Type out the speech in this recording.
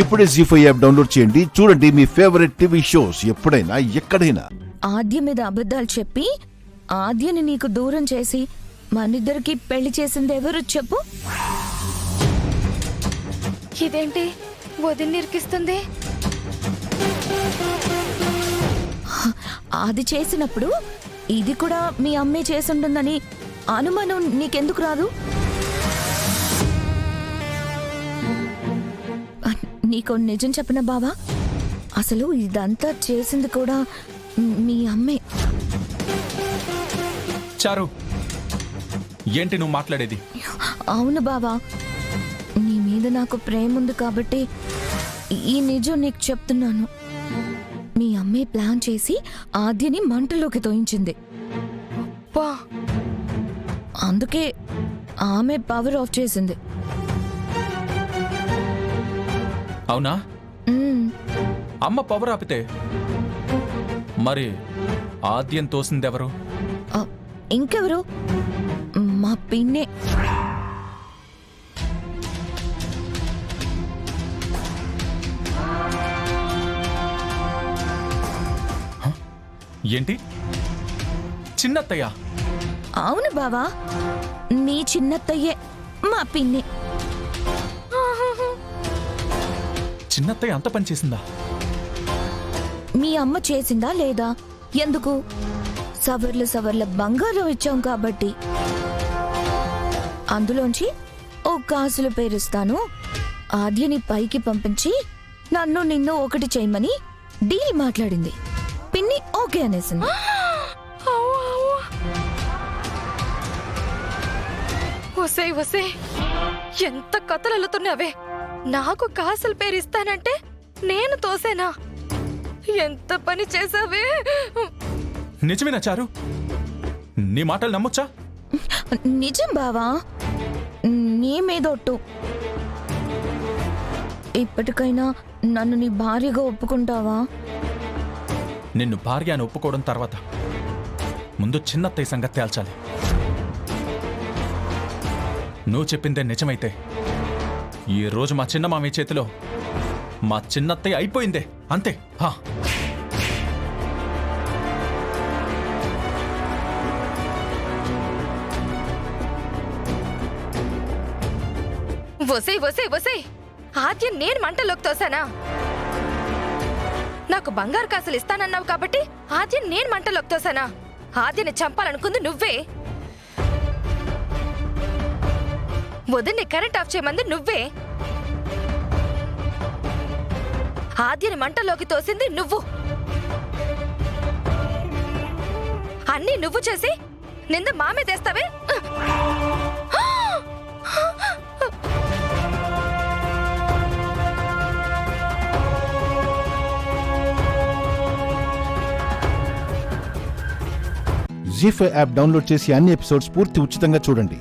ఇప్పుడే జీ5 app download చేయండి. చూడండి మీ ఫేవరెట్ టీవీ షోస్ ఎప్పుడైనా ఎక్కడైనా. ఆద్య మీద అబద్ధాలు చెప్పి ఆద్యని నీకు దూరం చేసి మనిద్దరికి పెళ్లి చేసింది ఎవరు చెప్పు? ఇదేంటి వదిన నిరికిస్తుంది? అది చేసినప్పుడు ఇది కూడా మీ అమ్మే చేసుంటుందని అనుమానం నీకెందుకు రాదు? నీకు నిజం చెప్పిన బావా, అసలు ఇదంతా చేసింది కూడా మీ అమ్మే. చారు, ఏంటి నువ్వు మాట్లాడేది? అవును బావా, నీ మీద నాకు ప్రేమ ఉంది కాబట్టి ఈ నిజం నీకు చెప్తున్నాను. మీ అమ్మే ప్లాన్ చేసి ఆద్యని మంటలోకి తోయించింది. వా, అందుకే ఆమె పవర్ ఆఫ్ చేసింది. అవునా? అమ్మ పవర్ ఆపితే మరి ఆద్యం తోసిందెవరు? ఇంకెవరు? మా పిన్నే. ఏంటి, చిన్నత్తయ్య? అవును బావా, నీ చిన్నత్తయ్యే మా పిన్ని. చిన్నత్తయ్య అంత పని చేసిందా? మీ అమ్మ చేసిందా లేదా? ఎందుకు? సవర్ల సవర్ల బంగారం ఇచ్చాం కాబట్టి. అందులోంచి ఓ కాసులు పేరుస్తాను, ఆద్యని పైకి పంపించి నన్ను నిన్ను ఒకటి చేయమని డీల్ మాట్లాడింది. పిన్ని ఓకే అనేసింది. వసే వసే, ఎంత కథలు అల్లుతున్నావే! నాకు కాసుల పేరు ఇస్తానంటే నేను తోసేనా? ఎంత పని చేసావే! నిజమేనా చారు? నీ మాటలు నమ్మొచ్చా? నిజం బావా, నీ మీదొట్టు. ఇప్పటికైనా నన్ను నీ భార్యగా ఒప్పుకుంటావా? నిన్ను భార్య అని ఒప్పుకోవడం తర్వాత ముందు చిన్నత్తయ్య సంగతి తేల్చాలి. నువ్వు చెప్పిందే నిజమైతే ఈ రోజు మా చిన్న మామయ్య చేతిలో మా చిన్నత్తయ్య అయిపోయిందే, అంతే. వసే వసే వసే, ఆద్యం నేను మంటలోకి తోసానా? నాకు బంగారు కాసులు ఇస్తానన్నావు కాబట్టి ఆద్యం నేను మంటలోకి తోసానా? ఆద్యని చంపాలనుకుంది నువ్వే. వదిన్ని కరెంట్ ఆఫ్ చేయమంది నువ్వే. ఆద్యని మంటలోకి తోసింది నువ్వు. అన్నీ నువ్వు చేసి నింద మామే తెస్తావే. జీ5 యాప్ డౌన్లోడ్ చేసి అన్ని ఎపిసోడ్స్ పూర్తి ఉచితంగా చూడండి.